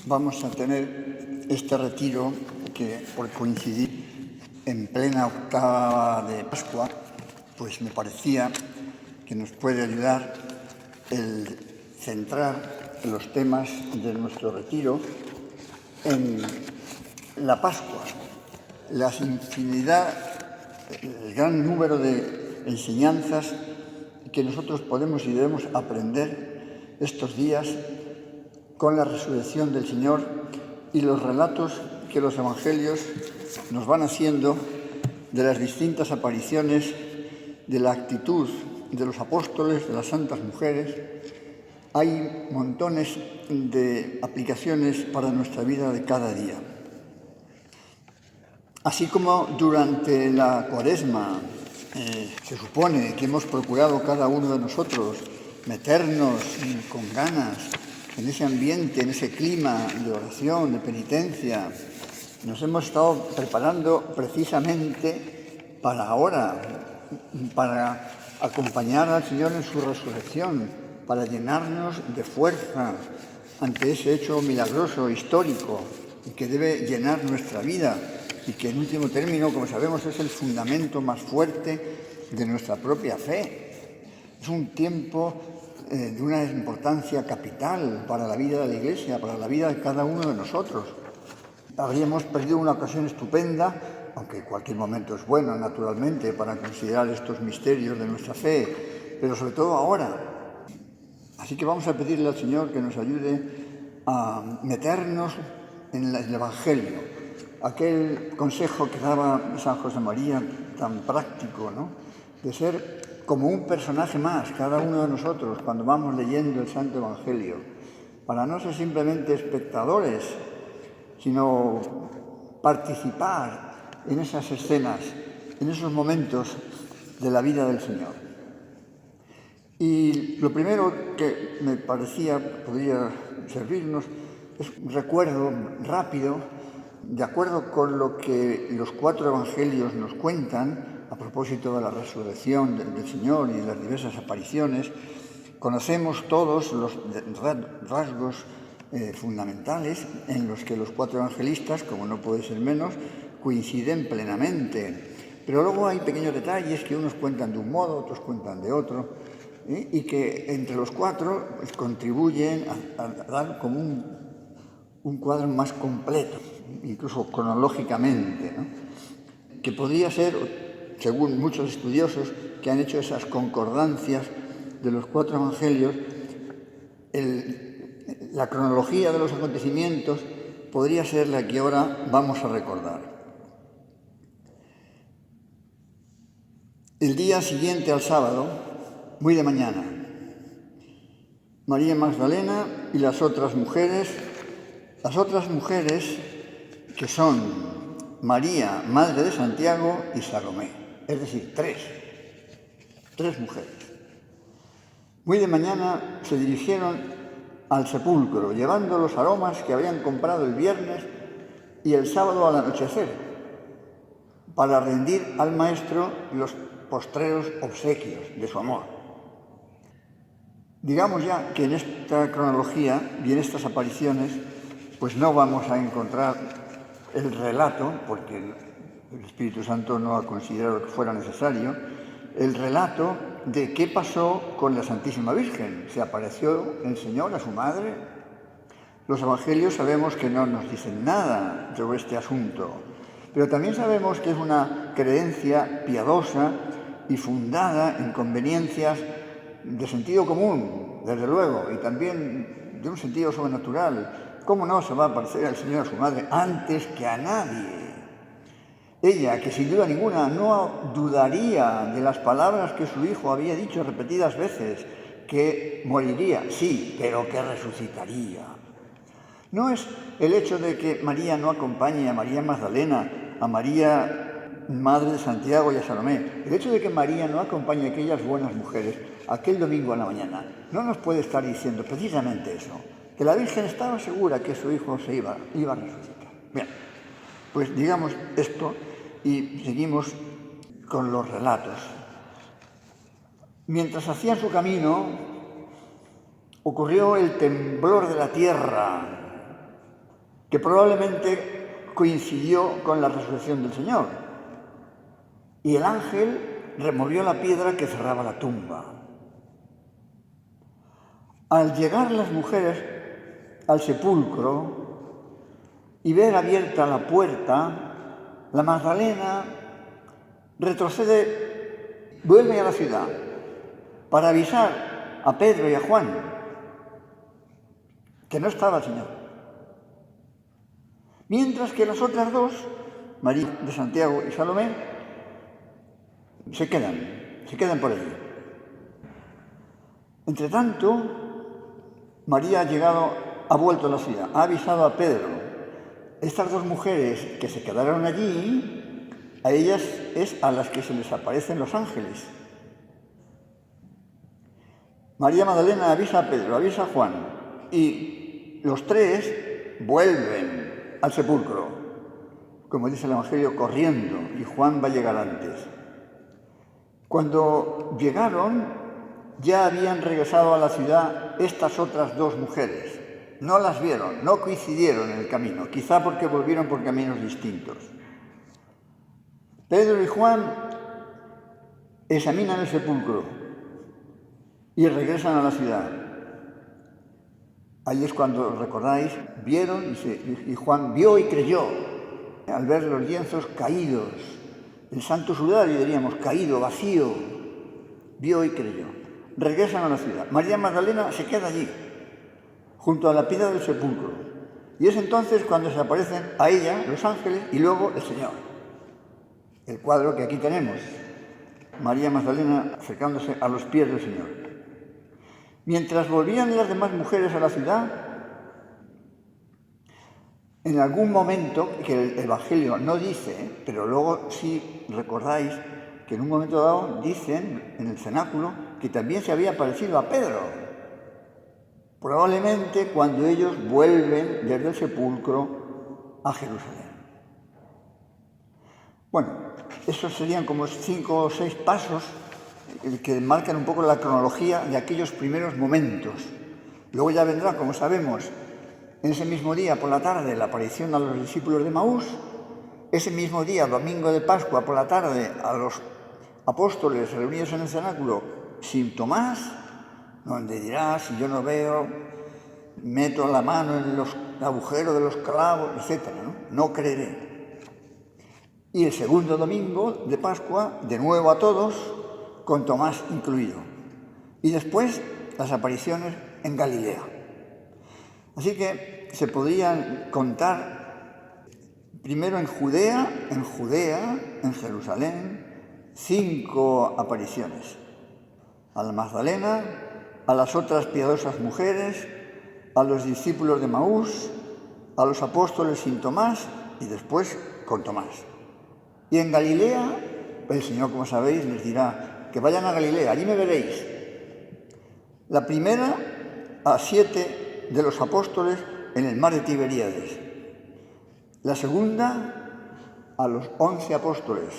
Vamos a tener este retiro que, por coincidir en plena octava de Pascua, pues me parecía que nos puede ayudar el centrar los temas de nuestro retiro en la Pascua, la infinidad, el gran número de enseñanzas que nosotros podemos y debemos aprender estos días con la resurrección del Señor y los relatos que los evangelios nos van haciendo de las distintas apariciones, de la actitud de los apóstoles, de las santas mujeres. Hay montones de aplicaciones para nuestra vida de cada día. Así como durante la Cuaresma se supone que hemos procurado cada uno de nosotros meternos con ganas en ese ambiente, en ese clima de oración, de penitencia, nos hemos estado preparando precisamente para ahora, para acompañar al Señor en su resurrección, para llenarnos de fuerza ante ese hecho milagroso, histórico, que debe llenar nuestra vida y que en último término, como sabemos, es el fundamento más fuerte de nuestra propia fe. Es un tiempo de una importancia capital para la vida de la Iglesia, para la vida de cada uno de nosotros. Habríamos perdido una ocasión estupenda, aunque cualquier momento es bueno, naturalmente, para considerar estos misterios de nuestra fe, pero sobre todo ahora. Así que vamos a pedirle al Señor que nos ayude a meternos en el Evangelio, aquel consejo que daba San José María, tan práctico, ¿no?, de ser como un personaje más, cada uno de nosotros, cuando vamos leyendo el Santo Evangelio, para no ser simplemente espectadores, sino participar en esas escenas, en esos momentos de la vida del Señor. Y lo primero que me parecía podría servirnos es un recuerdo rápido, de acuerdo con lo que los 4 evangelios nos cuentan, a propósito de la resurrección del Señor y de las diversas apariciones. Conocemos todos los rasgos fundamentales en los que los 4 evangelistas, como no puede ser menos, coinciden plenamente. Pero luego hay pequeños detalles que unos cuentan de un modo, otros cuentan de otro, y que entre los 4 pues, contribuyen a dar como un cuadro más completo, incluso cronológicamente, ¿no?, que podría ser, según muchos estudiosos que han hecho esas concordancias de los 4 evangelios, la cronología de los acontecimientos podría ser la que ahora vamos a recordar. El día siguiente al sábado, muy de mañana, María Magdalena y las otras mujeres que son María, madre de Santiago, y Salomé, es decir, tres mujeres. Muy de mañana se dirigieron al sepulcro, llevando los aromas que habían comprado el viernes y el sábado al anochecer, para rendir al Maestro los postreros obsequios de su amor. Digamos ya que en esta cronología y en estas apariciones, pues no vamos a encontrar el relato, porque el Espíritu Santo no ha considerado que fuera necesario, el relato de qué pasó con la Santísima Virgen. ¿Se apareció el Señor a su madre? Los evangelios sabemos que no nos dicen nada sobre este asunto, pero también sabemos que es una creencia piadosa y fundada en conveniencias de sentido común, desde luego, y también de un sentido sobrenatural. ¿Cómo no se va a aparecer el Señor a su madre antes que a nadie? Ella, que sin duda ninguna no dudaría de las palabras que su hijo había dicho repetidas veces, que moriría, sí, pero que resucitaría. No es el hecho de que María no acompañe a María Magdalena, a María, madre de Santiago, y a Salomé. El hecho de que María no acompañe a aquellas buenas mujeres aquel domingo a la mañana no nos puede estar diciendo precisamente eso, que la Virgen estaba segura que su hijo se iba a resucitar. Bien, pues digamos esto y seguimos con los relatos. Mientras hacían su camino, ocurrió el temblor de la tierra que probablemente coincidió con la resurrección del Señor. Y el ángel removió la piedra que cerraba la tumba. Al llegar las mujeres al sepulcro y ver abierta la puerta, la Magdalena retrocede, vuelve a la ciudad para avisar a Pedro y a Juan que no estaba el Señor. Mientras que las otras dos, María de Santiago y Salomé, se quedan por allí. Entre tanto, María ha vuelto a la ciudad, ha avisado a Pedro. Estas dos mujeres que se quedaron allí, a ellas es a las que se les aparecen los ángeles. María Magdalena avisa a Pedro, avisa a Juan, y los tres vuelven al sepulcro, como dice el Evangelio, corriendo, y Juan va a llegar antes. Cuando llegaron, ya habían regresado a la ciudad estas otras dos mujeres. No las vieron, no coincidieron en el camino, quizá porque volvieron por caminos distintos. Pedro y Juan examinan el sepulcro y regresan a la ciudad. Ahí es cuando, recordáis, vieron y Juan vio y creyó al ver los lienzos caídos, el santo sudario, diríamos, caído, vacío, vio y creyó. Regresan a la ciudad. María Magdalena se queda allí, junto a la piedra del sepulcro. Y es entonces cuando se aparecen a ella los ángeles y luego el Señor. El cuadro que aquí tenemos, María Magdalena acercándose a los pies del Señor. Mientras volvían las demás mujeres a la ciudad, en algún momento, que el Evangelio no dice, pero luego sí recordáis que en un momento dado dicen en el cenáculo que también se había aparecido a Pedro. Probablemente cuando ellos vuelven desde el sepulcro a Jerusalén. Bueno, esos serían como 5 o 6 pasos que marcan un poco la cronología de aquellos primeros momentos. Luego ya vendrá, como sabemos, en ese mismo día por la tarde la aparición a los discípulos de Maús, ese mismo día, domingo de Pascua, por la tarde, a los apóstoles reunidos en el cenáculo sin Tomás, donde dirá, si yo no veo, meto la mano en los agujeros de los clavos, etc. No creeré. Y el segundo domingo de Pascua, de nuevo a todos, con Tomás incluido. Y después las apariciones en Galilea. Así que se podrían contar primero en Judea, en Jerusalén, 5 apariciones. A la Magdalena, a las otras piadosas mujeres, a los discípulos de Maús, a los apóstoles sin Tomás y después con Tomás. Y en Galilea, el Señor, como sabéis, les dirá que vayan a Galilea, allí me veréis. La primera, a 7 de los apóstoles en el mar de Tiberíades. La segunda, a los 11 apóstoles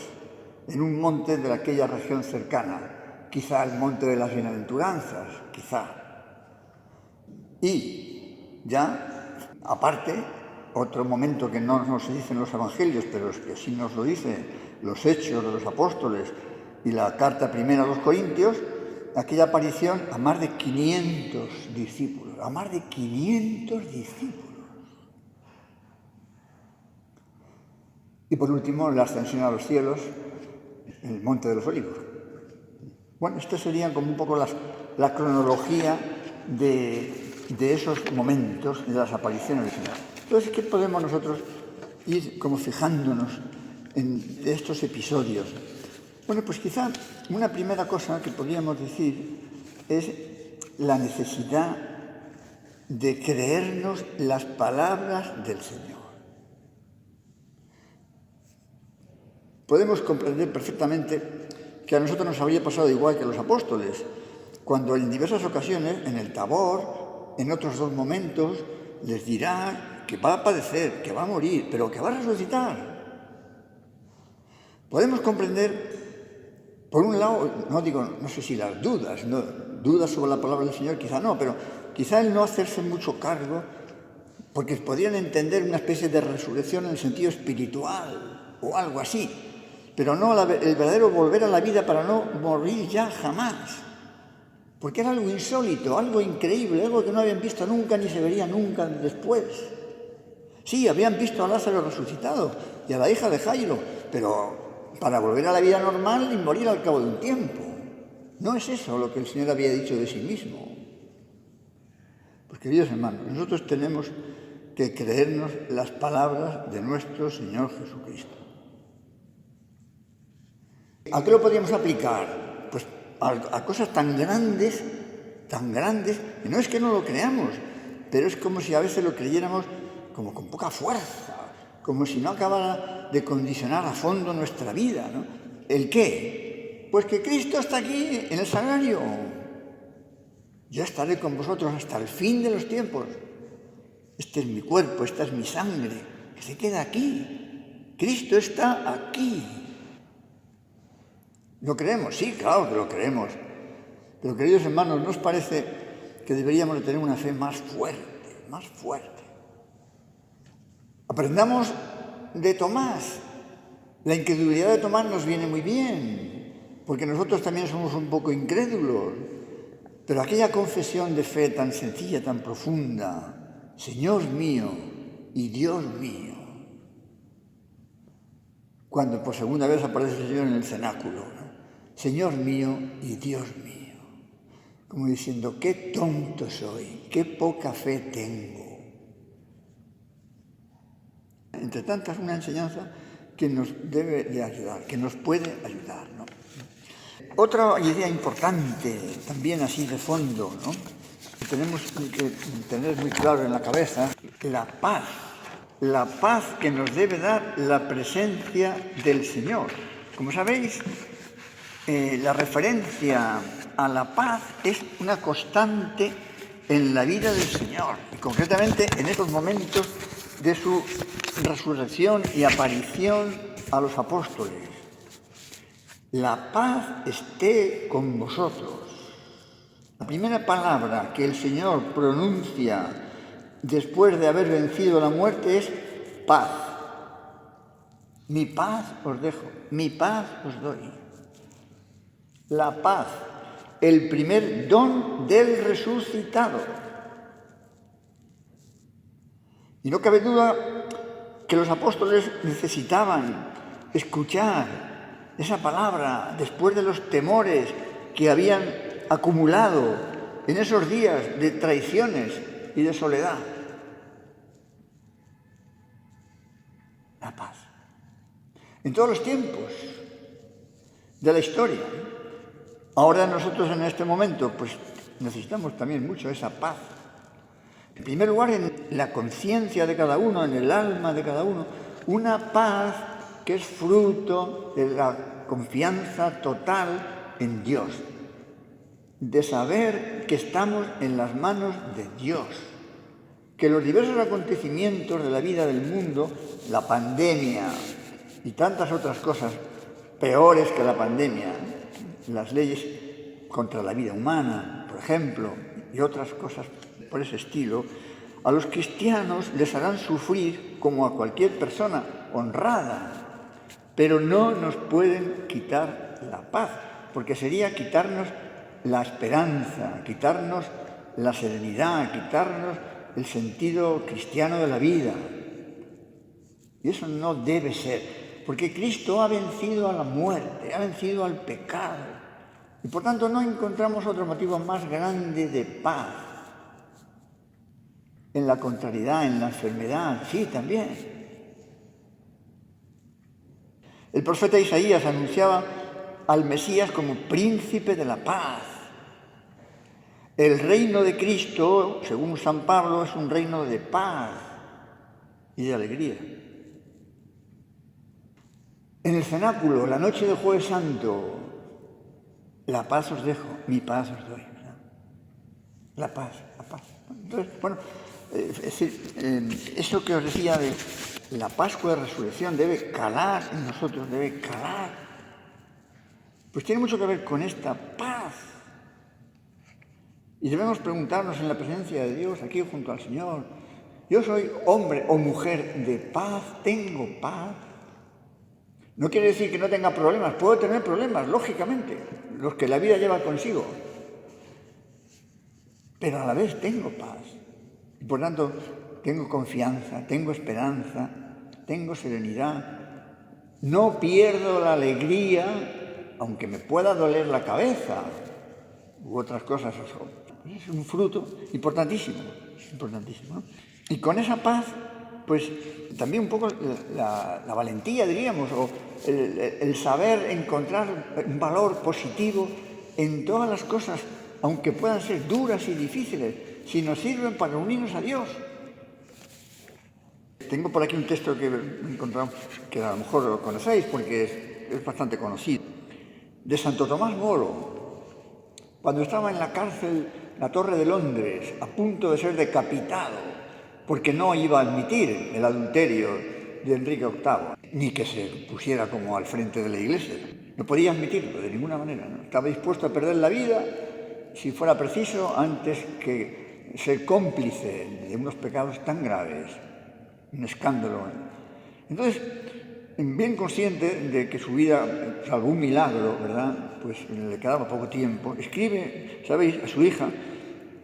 en un monte de aquella región cercana, quizá el monte de las bienaventuranzas, quizá. Y ya, aparte, otro momento que no nos dice en los evangelios, pero es que sí nos lo dicen los Hechos de los Apóstoles y la carta primera a los Corintios, aquella aparición a más de 500 discípulos, a más de 500 discípulos. Y por último, la ascensión a los cielos, en el Monte de los Olivos. Bueno, esto sería como un poco la cronología de esos momentos, de las apariciones del Señor. Entonces, ¿qué podemos nosotros ir como fijándonos en estos episodios? Bueno, pues quizá una primera cosa que podríamos decir es la necesidad de creernos las palabras del Señor. Podemos comprender perfectamente que a nosotros nos habría pasado igual que a los apóstoles, cuando en diversas ocasiones, en el Tabor, en otros 2 momentos, les dirá que va a padecer, que va a morir, pero que va a resucitar. Podemos comprender, por un lado, no sé si las dudas sobre la palabra del Señor, quizá no, pero quizá el no hacerse mucho cargo porque podrían entender una especie de resurrección en el sentido espiritual o algo así, pero no el verdadero volver a la vida para no morir ya jamás, porque era algo insólito, algo increíble, algo que no habían visto nunca ni se vería nunca después. Sí, habían visto a Lázaro resucitado y a la hija de Jairo, pero para volver a la vida normal y morir al cabo de un tiempo. No es eso lo que el Señor había dicho de sí mismo. Pues queridos hermanos, nosotros tenemos que creernos las palabras de nuestro Señor Jesucristo. ¿A qué lo podríamos aplicar? Pues a cosas tan grandes, que no es que no lo creamos, pero es como si a veces lo creyéramos como con poca fuerza, como si no acabara de condicionar a fondo nuestra vida, ¿no? ¿El qué? Pues que Cristo está aquí en el sagrario. Yo estaré con vosotros hasta el fin de los tiempos. Este es mi cuerpo, esta es mi sangre, que se queda aquí. Cristo está aquí. ¿Lo creemos? Sí, claro que lo creemos. Pero, queridos hermanos, ¿no os parece que deberíamos de tener una fe más fuerte, más fuerte? Aprendamos de Tomás. La incredulidad de Tomás nos viene muy bien, porque nosotros también somos un poco incrédulos. Pero aquella confesión de fe tan sencilla, tan profunda, Señor mío y Dios mío, cuando por segunda vez aparece el Señor en el cenáculo, ¿no? Señor mío y Dios mío, como diciendo, qué tonto soy, qué poca fe tengo. Entre tantas, una enseñanza que nos debe de ayudar, que nos puede ayudar, ¿no? Otra idea importante, también así de fondo, ¿no? Tenemos que tener muy claro en la cabeza, la paz que nos debe dar la presencia del Señor. Como sabéis, la referencia a la paz es una constante en la vida del Señor, y concretamente en estos momentos de su resurrección y aparición a los apóstoles. La paz esté con vosotros. La primera palabra que el Señor pronuncia después de haber vencido la muerte es paz. Mi paz os dejo, mi paz os doy. La paz, el primer don del resucitado. Y no cabe duda que los apóstoles necesitaban escuchar esa palabra después de los temores que habían acumulado en esos días de traiciones y de soledad. La paz. En todos los tiempos de la historia. Ahora nosotros en este momento pues necesitamos también mucho esa paz. En primer lugar, en la conciencia de cada uno, en el alma de cada uno, una paz que es fruto de la confianza total en Dios, de saber que estamos en las manos de Dios, que los diversos acontecimientos de la vida del mundo, la pandemia y tantas otras cosas peores que la pandemia, las leyes contra la vida humana, por ejemplo, y otras cosas por ese estilo, a los cristianos les harán sufrir como a cualquier persona honrada, pero no nos pueden quitar la paz, porque sería quitarnos la esperanza, quitarnos la serenidad, quitarnos el sentido cristiano de la vida. Y eso no debe ser, porque Cristo ha vencido a la muerte, ha vencido al pecado, y por tanto no encontramos otro motivo más grande de paz. En la contrariedad, en la enfermedad, sí, también. El profeta Isaías anunciaba al Mesías como príncipe de la paz. El reino de Cristo, según San Pablo, es un reino de paz y de alegría. En el cenáculo, la noche del Jueves Santo, la paz os dejo, mi paz os doy. ¿Verdad? La paz, la paz. Entonces, bueno, es decir, eso que os decía de la Pascua de Resurrección debe calar en nosotros, debe calar. Pues tiene mucho que ver con esta paz. Y debemos preguntarnos en la presencia de Dios, aquí junto al Señor, Yo soy hombre o mujer de paz, tengo paz. No quiere decir que no tenga problemas, puedo tener problemas, lógicamente, los que la vida lleva consigo. Pero a la vez tengo paz. Y por tanto, tengo confianza, tengo esperanza, tengo serenidad. No pierdo la alegría, aunque me pueda doler la cabeza u otras cosas. Es un fruto importantísimo, ¿no? Y con esa paz, pues también un poco la valentía, diríamos, o el saber encontrar un valor positivo en todas las cosas, aunque puedan ser duras y difíciles, si nos sirven para unirnos a Dios. Tengo por aquí un texto que he encontrado, que a lo mejor lo conocéis porque es bastante conocido, de Santo Tomás Moro, cuando estaba en la cárcel, la Torre de Londres, a punto de ser decapitado, porque no iba a admitir el adulterio de Enrique VIII, ni que se pusiera como al frente de la Iglesia. No podía admitirlo de ninguna manera, ¿no? Estaba dispuesto a perder la vida, si fuera preciso, antes que ser cómplice de unos pecados tan graves. Un escándalo. Entonces, bien consciente de que su vida, salvo un milagro, ¿verdad?, pues le quedaba poco tiempo, escribe, ¿sabéis?, a su hija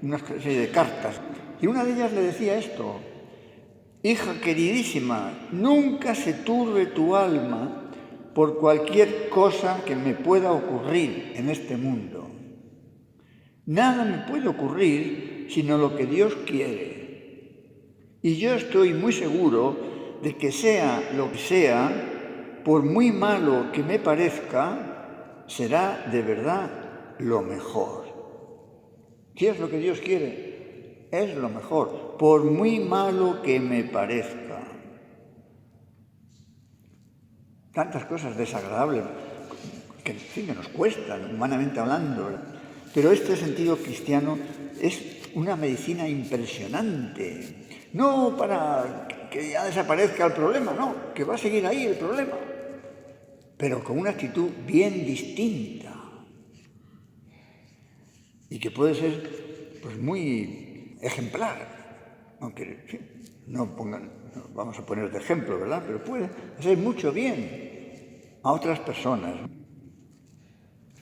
una serie de cartas. Y una de ellas le decía esto: hija queridísima, nunca se turbe tu alma por cualquier cosa que me pueda ocurrir en este mundo. Nada me puede ocurrir sino lo que Dios quiere. Y yo estoy muy seguro de que sea lo que sea, por muy malo que me parezca, será de verdad lo mejor. ¿Qué es lo que Dios quiere? Es lo mejor, por muy malo que me parezca. Tantas cosas desagradables que, en fin, que nos cuestan, humanamente hablando, ¿verdad? Pero este sentido cristiano es una medicina impresionante. No para que ya desaparezca el problema, no, que va a seguir ahí el problema, pero con una actitud bien distinta y que puede ser pues muy ejemplar, aunque no vamos a poner de ejemplo, ¿verdad?, pero puede hacer mucho bien a otras personas.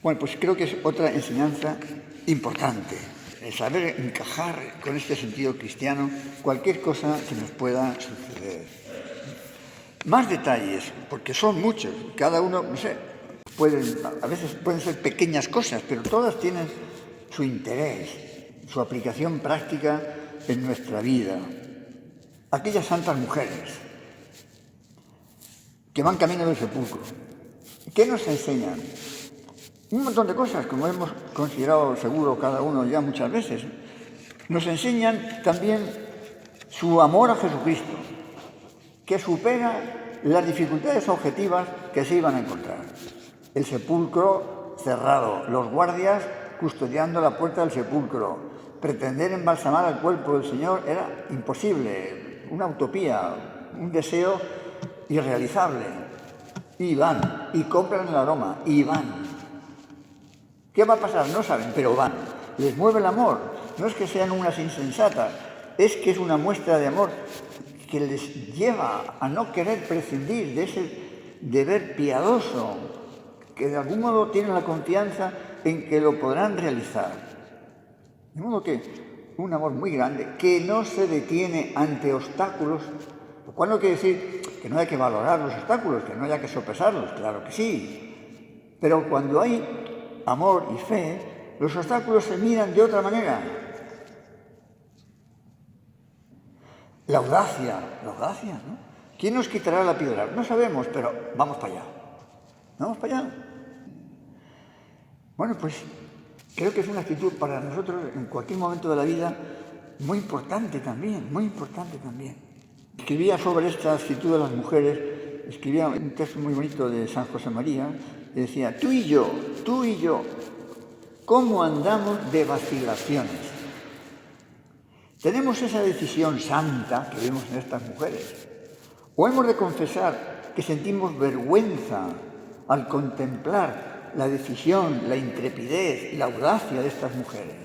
Bueno, pues creo que es otra enseñanza importante, el saber encajar con este sentido cristiano cualquier cosa que nos pueda suceder. Más detalles, porque son muchos, cada uno, no sé, a veces pueden ser pequeñas cosas, pero todas tienen su interés, su aplicación práctica en nuestra vida. Aquellas santas mujeres que van camino del sepulcro, ¿qué nos enseñan? Un montón de cosas, como hemos considerado seguro cada uno ya muchas veces. Nos enseñan también su amor a Jesucristo, que supera las dificultades objetivas que se iban a encontrar. El sepulcro cerrado, los guardias custodiando la puerta del sepulcro. Pretender embalsamar el cuerpo del Señor era imposible, una utopía, un deseo irrealizable. Y van, y compran el aroma, y van. ¿Qué va a pasar? No saben, pero van. Les mueve el amor. No es que sean unas insensatas, es que es una muestra de amor que les lleva a no querer prescindir de ese deber piadoso, que de algún modo tienen la confianza en que lo podrán realizar. De modo que un amor muy grande que no se detiene ante obstáculos, lo cual no quiere decir que no hay que valorar los obstáculos, que no haya que sopesarlos, claro que sí. Pero cuando hay amor y fe, los obstáculos se miran de otra manera. La audacia, ¿no? ¿Quién nos quitará la piedra? No sabemos, pero vamos para allá. ¿Vamos para allá? Bueno, pues creo que es una actitud para nosotros en cualquier momento de la vida muy importante también, muy importante también. Escribía sobre esta actitud de las mujeres, escribía un texto muy bonito de San José María, y decía: tú y yo, ¿cómo andamos de vacilaciones? ¿Tenemos esa decisión santa que vemos en estas mujeres? ¿O hemos de confesar que sentimos vergüenza al contemplar la decisión, la intrepidez y la audacia de estas mujeres?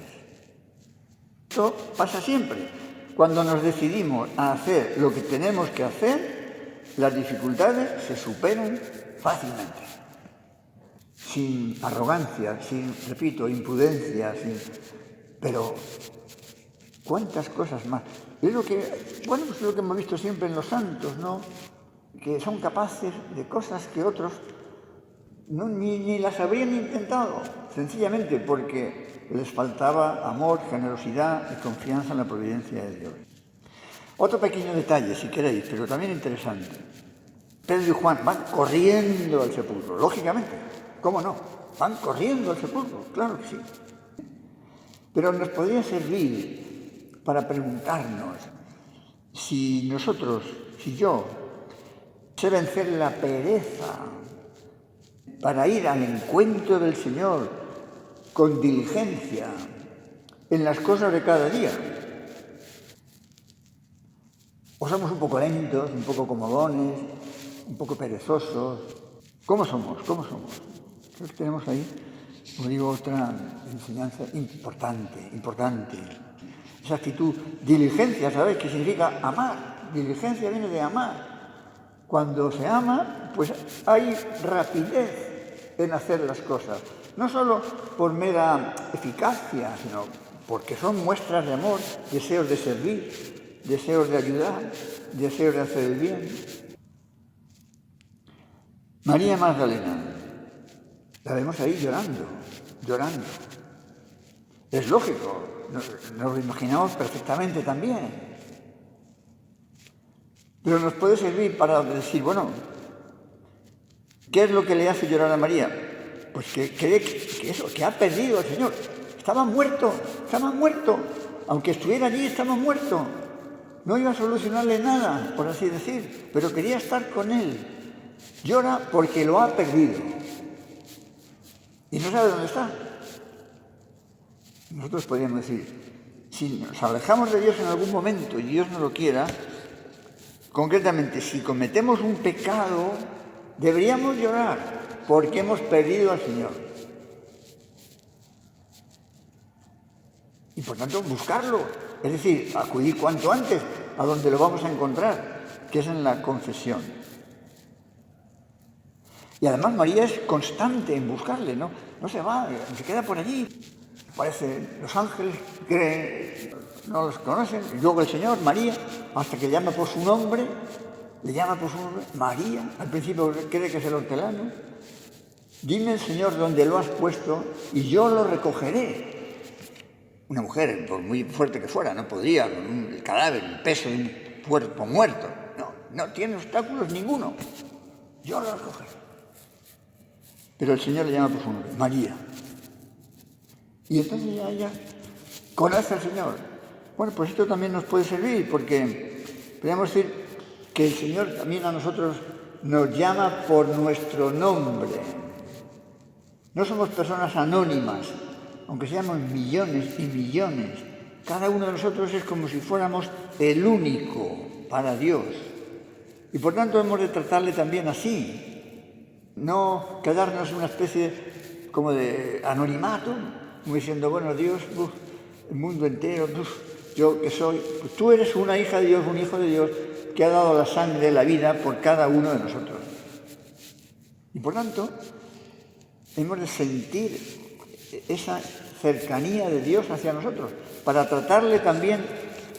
Esto pasa siempre. cuando nos decidimos a hacer lo que tenemos que hacer, las dificultades se superan fácilmente. Sin arrogancia, sin, repito, imprudencia, pero cuántas cosas más. Es lo que, bueno, pues es lo que hemos visto siempre en los santos, ¿no? Que son capaces de cosas que otros ni las habrían intentado, sencillamente porque les faltaba amor, generosidad y confianza en la providencia de Dios. Otro pequeño detalle, si queréis, pero también interesante. Pedro y Juan van corriendo al sepulcro, lógicamente, ¿cómo no? Van corriendo al sepulcro, claro que sí. Pero nos podría servir para preguntarnos si nosotros, si yo, sé vencer la pereza para ir al encuentro del Señor con diligencia en las cosas de cada día. O somos un poco lentos, un poco comodones, un poco perezosos. ¿Cómo somos? ¿Cómo somos? Creo que tenemos ahí, como digo, otra enseñanza importante. Esa actitud, diligencia, ¿sabéis qué significa amar? Diligencia viene de amar. Cuando se ama, pues hay rapidez en hacer las cosas. No solo por mera eficacia, sino porque son muestras de amor, deseos de servir, deseos de ayudar, deseos de hacer el bien. María Magdalena, la vemos ahí llorando. Es lógico, nos lo imaginamos perfectamente también. Pero nos puede servir para decir, bueno, ¿qué es lo que le hace llorar a María? Pues que ha perdido al Señor. Estaba muerto. Aunque estuviera allí, estaba muerto. No iba a solucionarle nada, por así decir, pero quería estar con él. Llora porque lo ha perdido. Y no sabe dónde está. Nosotros podríamos decir, si nos alejamos de Dios en algún momento y Dios no lo quiera, concretamente, si cometemos un pecado, deberíamos llorar porque hemos perdido al Señor. Y por tanto, buscarlo. Es decir, acudir cuanto antes a donde lo vamos a encontrar, que es en la confesión. Y además María es constante en buscarle, ¿no? No se va, se queda por allí. Parece los ángeles que no los conocen. Y luego el Señor, María, hasta que llama por su nombre, le llama por su nombre, María. Al principio cree que es el hortelano. Dime, Señor, dónde lo has puesto y yo lo recogeré. Una mujer, por muy fuerte que fuera, no podría, con el cadáver, el peso de un cuerpo muerto. No tiene obstáculos ninguno. Yo lo recogeré. Pero el Señor le llama por su nombre, María. Y entonces ya ella conoce al Señor. Bueno, pues esto también nos puede servir, porque podríamos decir que el Señor también a nosotros nos llama por nuestro nombre. No somos personas anónimas, aunque seamos millones y millones. Cada uno de nosotros es como si fuéramos el único para Dios. Y por tanto hemos de tratarle también así. No quedarnos en una especie como de anonimato, como diciendo, bueno, Dios, el mundo entero, yo que soy, pues tú eres una hija de Dios, un hijo de Dios, que ha dado la sangre, la vida por cada uno de nosotros. Y por tanto, hemos de sentir esa cercanía de Dios hacia nosotros, para tratarle también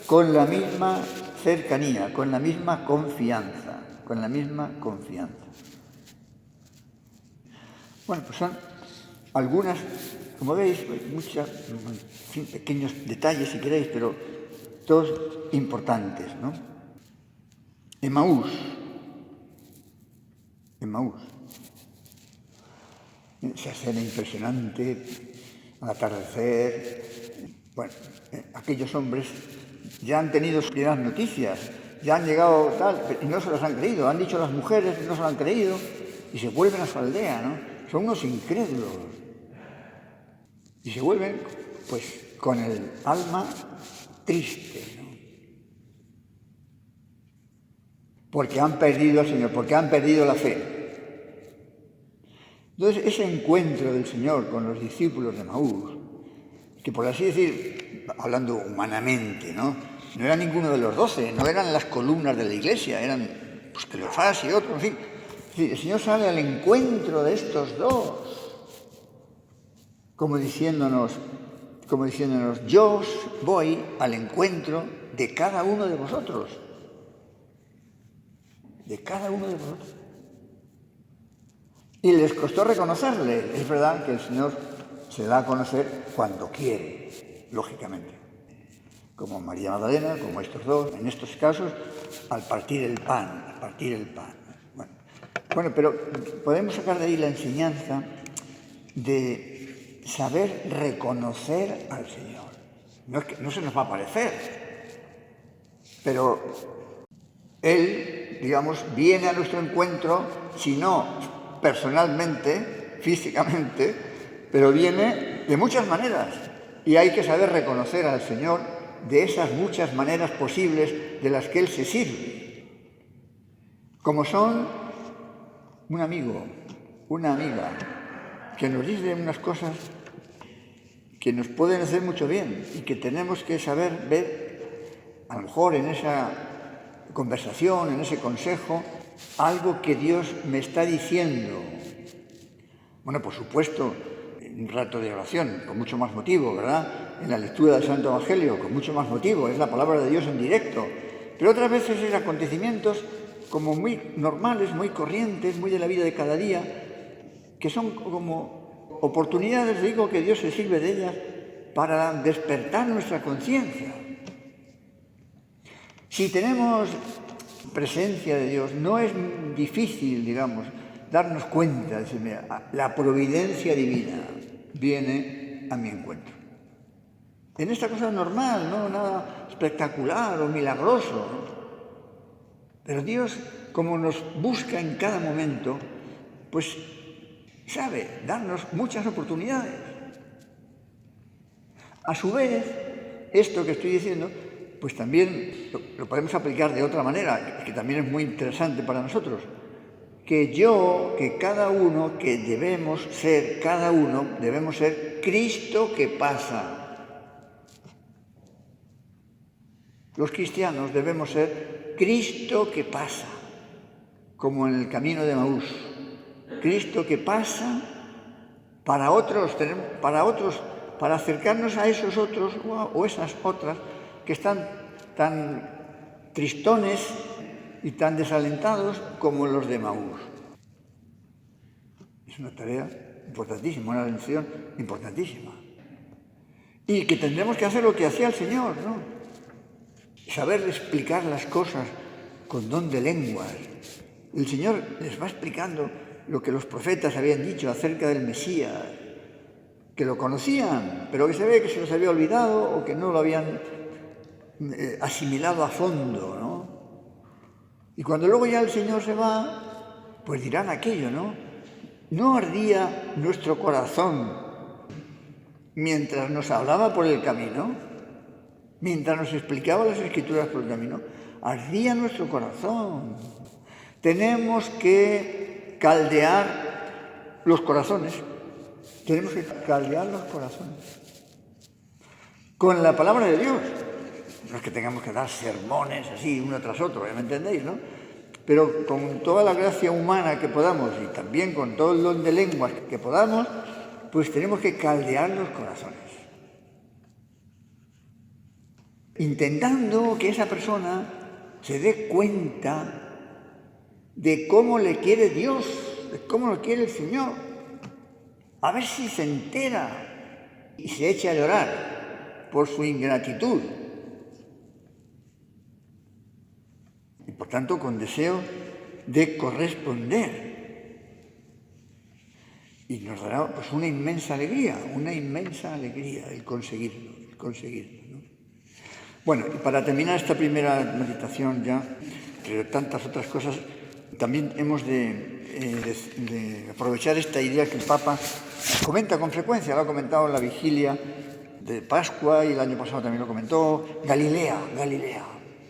con la misma cercanía, con la misma confianza. Bueno, pues son algunas, como veis, pues muchos pequeños detalles si queréis, pero todos importantes, ¿no? Emaús. Esa escena impresionante, al atardecer. Bueno, aquellos hombres ya han tenido sus primeras noticias, ya han llegado tal, y no se las han creído. Han dicho las mujeres que no se lo han creído y se vuelven a su aldea, ¿no? Son unos incrédulos. Y se vuelven, pues, con el alma triste, ¿no? Porque han perdido al Señor, porque han perdido la fe. Entonces, ese encuentro del Señor con los discípulos de Emaús, que por así decir, hablando humanamente, ¿no?, no era ninguno de los 12, no eran las columnas de la iglesia, eran pues, Cleofás y otros, en fin. Es decir, el Señor sale al encuentro de estos dos, como diciéndonos, yo os voy al encuentro de cada uno de vosotros. De cada uno de vosotros. Y les costó reconocerle. Es verdad que el Señor se da a conocer cuando quiere, lógicamente. Como María Magdalena, como estos dos, en estos casos, al partir el pan. Bueno, pero podemos sacar de ahí la enseñanza de saber reconocer al Señor. No es que no se nos va a parecer, pero Él, digamos, viene a nuestro encuentro, si no personalmente, físicamente, pero viene de muchas maneras. Y hay que saber reconocer al Señor de esas muchas maneras posibles de las que Él se sirve. Como son un amigo, una amiga, que nos dice unas cosas que nos pueden hacer mucho bien y que tenemos que saber ver, a lo mejor en esa conversación, en ese consejo, algo que Dios me está diciendo. Bueno, por supuesto, en un rato de oración, con mucho más motivo, ¿verdad? En la lectura del Santo Evangelio, con mucho más motivo, es la palabra de Dios en directo. Pero otras veces es acontecimientos como muy normales, muy corrientes, muy de la vida de cada día, que son como oportunidades, digo, que Dios se sirve de ellas para despertar nuestra conciencia. Si tenemos presencia de Dios, no es difícil, digamos, darnos cuenta, decir, mira, la providencia divina viene a mi encuentro. En esta cosa normal, no nada espectacular o milagroso, ¿no? Pero Dios, como nos busca en cada momento, pues sabe darnos muchas oportunidades. A su vez, esto que estoy diciendo, pues también lo podemos aplicar de otra manera, que también es muy interesante para nosotros. Que cada uno, que debemos ser Cristo que pasa. Los cristianos debemos ser Cristo que pasa, como en el camino de Emaús. Cristo que pasa para otros, para acercarnos a esos otros o esas otras que están tan tristones y tan desalentados como los de Emaús. Es una tarea importantísima, una lección importantísima. Y que tendremos que hacer lo que hacía el Señor, ¿no? Saber explicar las cosas con don de lenguas. El Señor les va explicando lo que los profetas habían dicho acerca del Mesías, que lo conocían, pero que se ve que se los había olvidado o que no lo habían asimilado a fondo, ¿no? Y cuando luego ya el Señor se va, pues dirán aquello, ¿no? ¿No ardía nuestro corazón mientras nos hablaba por el camino? Mientras nos explicaba las Escrituras por el camino, ardía nuestro corazón. Tenemos que caldear los corazones. Tenemos que caldear los corazones con la palabra de Dios. No es que tengamos que dar sermones así, uno tras otro, ¿me entendéis, no? Pero con toda la gracia humana que podamos y también con todo el don de lenguas que podamos, pues tenemos que caldear los corazones. Intentando que esa persona se dé cuenta de cómo le quiere Dios, de cómo lo quiere el Señor. A ver si se entera y se echa a llorar por su ingratitud. Y por tanto con deseo de corresponder. Y nos dará pues una inmensa alegría el conseguirlo, ¿no? Bueno, y para terminar esta primera meditación ya, entre tantas otras cosas, también hemos de aprovechar esta idea que el Papa comenta con frecuencia, lo ha comentado en la vigilia de Pascua y el año pasado también lo comentó, Galilea.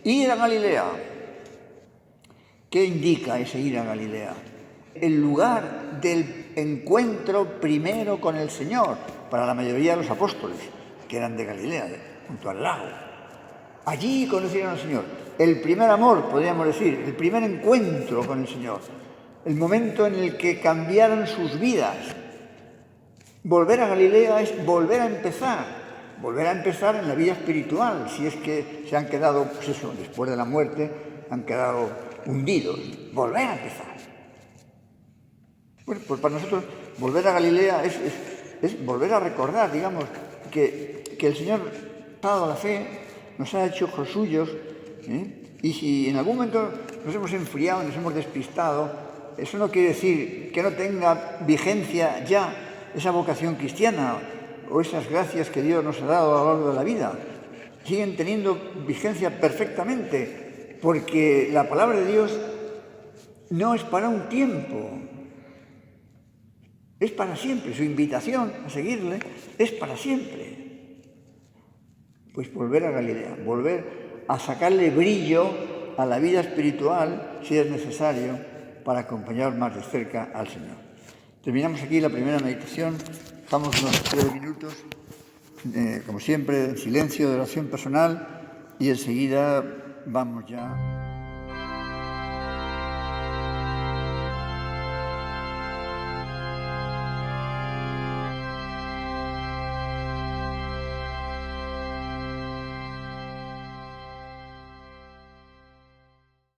Ir a Galilea. ¿Qué indica ese ir a Galilea? El lugar del encuentro primero con el Señor para la mayoría de los apóstoles, que eran de Galilea, junto al lago. Allí conocieron al Señor. El primer amor, podríamos decir, el primer encuentro con el Señor. El momento en el que cambiaron sus vidas. Volver a Galilea es volver a empezar en la vida espiritual, si es que se han quedado, pues eso, después de la muerte, han quedado hundidos. Volver a empezar. Bueno, pues para nosotros volver a Galilea es volver a recordar, digamos, que el Señor ha dado la fe, nos ha hecho hijos suyos, y si en algún momento nos hemos enfriado, nos hemos despistado, eso no quiere decir que no tenga vigencia ya esa vocación cristiana o esas gracias que Dios nos ha dado a lo largo de la vida. Siguen teniendo vigencia perfectamente, porque la palabra de Dios no es para un tiempo, es para siempre. Su invitación a seguirle es para siempre. Pues volver a Galilea, volver a sacarle brillo a la vida espiritual, si es necesario, para acompañar más de cerca al Señor. Terminamos aquí la primera meditación, dejamos unos 3 minutos, como siempre, en silencio de oración personal, y enseguida vamos ya